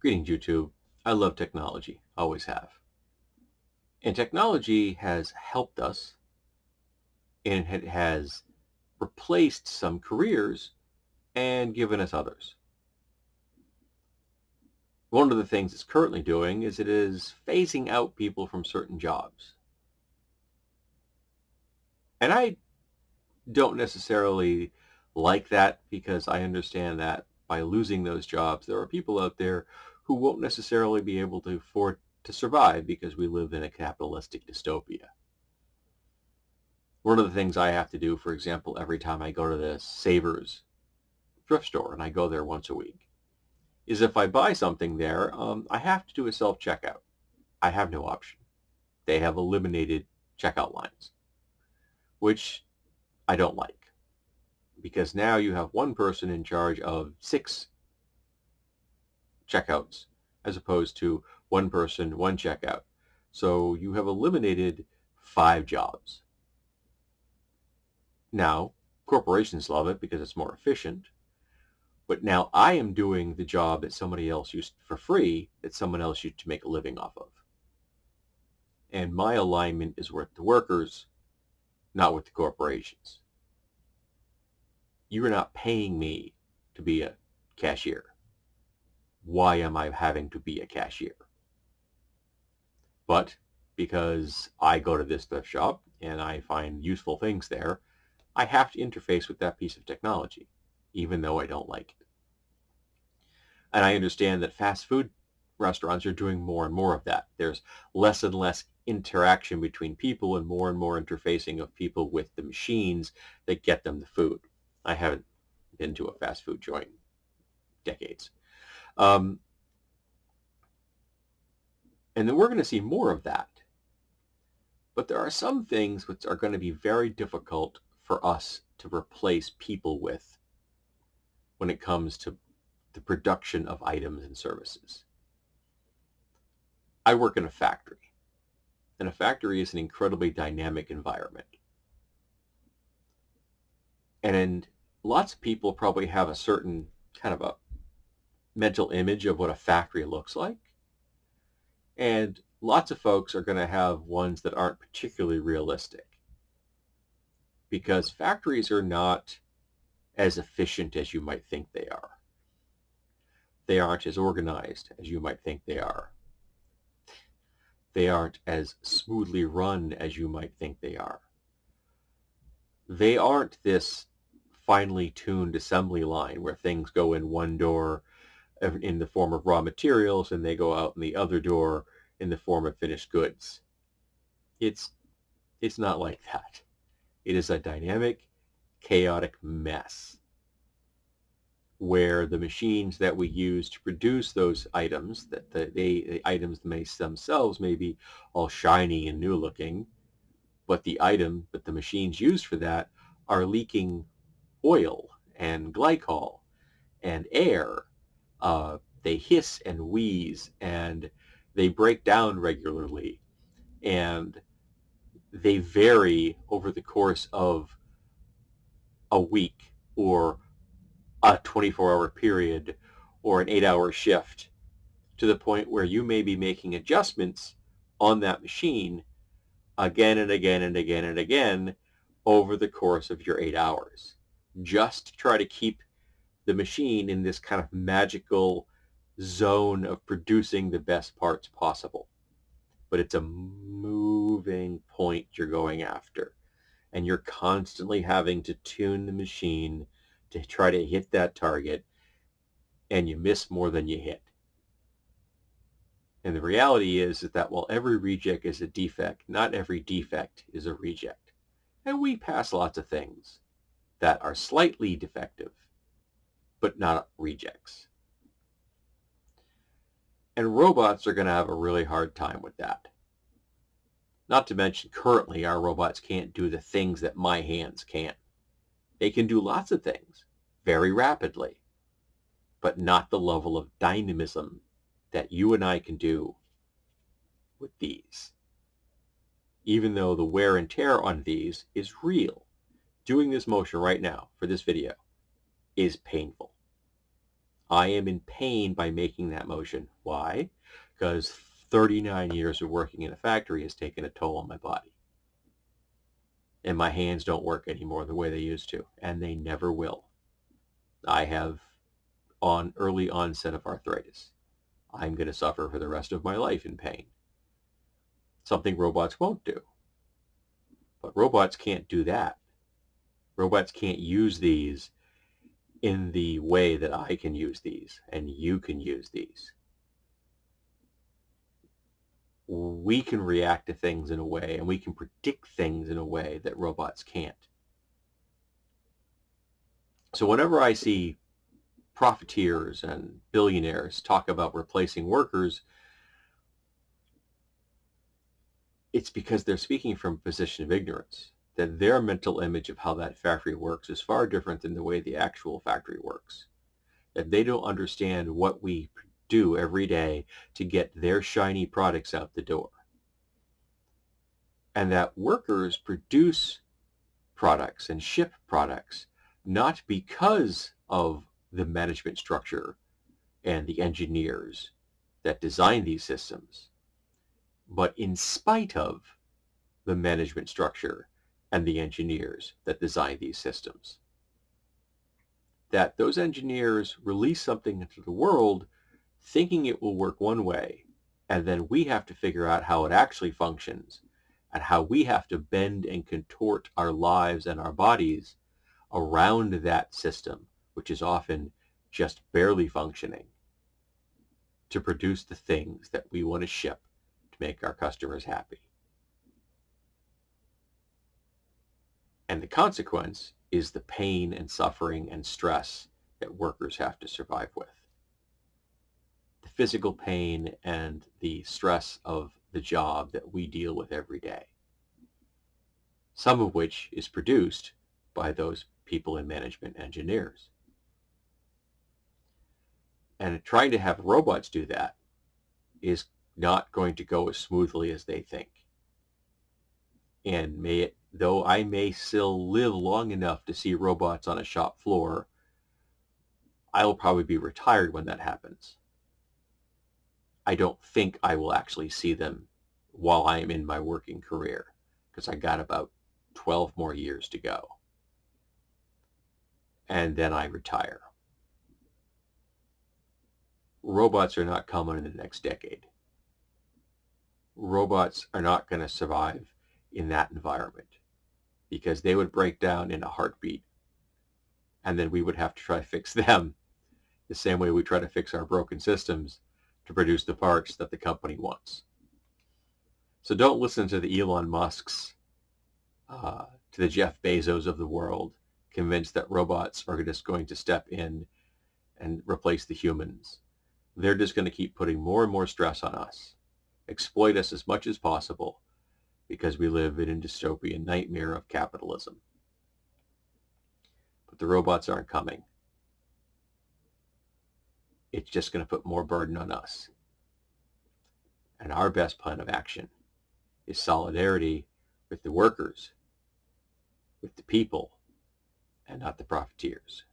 Greetings, YouTube. I love technology, always have. And technology has helped us and it has replaced some careers and given us others. One of the things it's currently doing is it is phasing out people from certain jobs. And I don't necessarily like that because I understand that by losing those jobs, there are people out there who won't necessarily be able to afford to survive because we live in a capitalistic dystopia. One of the things I have to do, for example, every time I go to the Savers thrift store, and I go there once a week, is if I buy something there, I have to do a self-checkout. I have no option. They have eliminated checkout lines, which I don't like, because now you have one person in charge of 6 checkouts as opposed to one person, one checkout. So you have eliminated 5 jobs. Now, corporations love it because it's more efficient, but now I am doing the job that somebody else used for free, that someone else used to make a living off of. And my alignment is with the workers, not with the corporations. You are not paying me to be a cashier. Why am I having to be a cashier? But because I go to this thrift shop and I find useful things there, I have to interface with that piece of technology, even though I don't like it. And I understand that fast food restaurants are doing more and more of that. There's less and less interaction between people and more interfacing of people with the machines that get them the food. I haven't been to a fast food joint in decades. And then we're going to see more of that. But there are some things which are going to be very difficult for us to replace people with when it comes to the production of items and services. I work in a factory, and a factory is an incredibly dynamic environment. And lots of people probably have a certain kind of a mental image of what a factory looks like. And lots of folks are going to have ones that aren't particularly realistic, because factories are not as efficient as you might think they are. They aren't as organized as you might think they are. They aren't as smoothly run as you might think they are. They aren't this finely tuned assembly line where things go in one door in the form of raw materials and they go out in the other door in the form of finished goods. It's not like that. It is a dynamic, chaotic mess where the machines that we use to produce those items, that the items themselves may be all shiny and new looking, but the machines used for that are leaking oil and glycol and air. They hiss and wheeze, and they break down regularly, and they vary over the course of a week or a 24-hour period or an 8-hour shift, to the point where you may be making adjustments on that machine again and again and again and again over the course of your 8 hours, just to try to keep the machine in this kind of magical zone of producing the best parts possible. But it's a moving point you're going after, and you're constantly having to tune the machine to try to hit that target, and you miss more than you hit. And the reality is that while every reject is a defect, not every defect is a reject. And we pass lots of things that are slightly defective, but not rejects. And robots are going to have a really hard time with that. Not to mention, currently our robots can't do the things that my hands can. They can do lots of things very rapidly, but not the level of dynamism that you and I can do with these. Even though the wear and tear on these is real. Doing this motion right now for this video is painful. I am in pain by making that motion. Why? Because 39 years of working in a factory has taken a toll on my body. And my hands don't work anymore the way they used to, and they never will. I have early onset of arthritis. I'm going to suffer for the rest of my life in pain. Something robots won't do. But robots can't do that. Robots can't use these in the way that I can use these and you can use these. We can react to things in a way and we can predict things in a way that robots can't. So whenever I see profiteers and billionaires talk about replacing workers, it's because they're speaking from a position of ignorance, that their mental image of how that factory works is far different than the way the actual factory works. That they don't understand what we do every day to get their shiny products out the door. And that workers produce products and ship products not because of the management structure and the engineers that design these systems, but in spite of the management structure and the engineers that design these systems. That those engineers release something into the world thinking it will work one way, and then we have to figure out how it actually functions and how we have to bend and contort our lives and our bodies around that system, which is often just barely functioning, to produce the things that we want to ship to make our customers happy. And the consequence is the pain and suffering and stress that workers have to survive with. The physical pain and the stress of the job that we deal with every day. Some of which is produced by those people in management engineers. And trying to have robots do that is not going to go as smoothly as they think. And though I may still live long enough to see robots on a shop floor, I'll probably be retired when that happens. I don't think I will actually see them while I am in my working career, because I got about 12 more years to go. And then I retire. Robots are not coming in the next decade. Robots are not going to survive in that environment because they would break down in a heartbeat. And then we would have to try to fix them the same way we try to fix our broken systems to produce the parts that the company wants. So don't listen to the Elon Musks, to the Jeff Bezos of the world, convinced that robots are just going to step in and replace the humans. They're just going to keep putting more and more stress on us, exploit us as much as possible, because we live in a dystopian nightmare of capitalism. But the robots aren't coming. It's just going to put more burden on us. And our best plan of action is solidarity with the workers, with the people, and not the profiteers.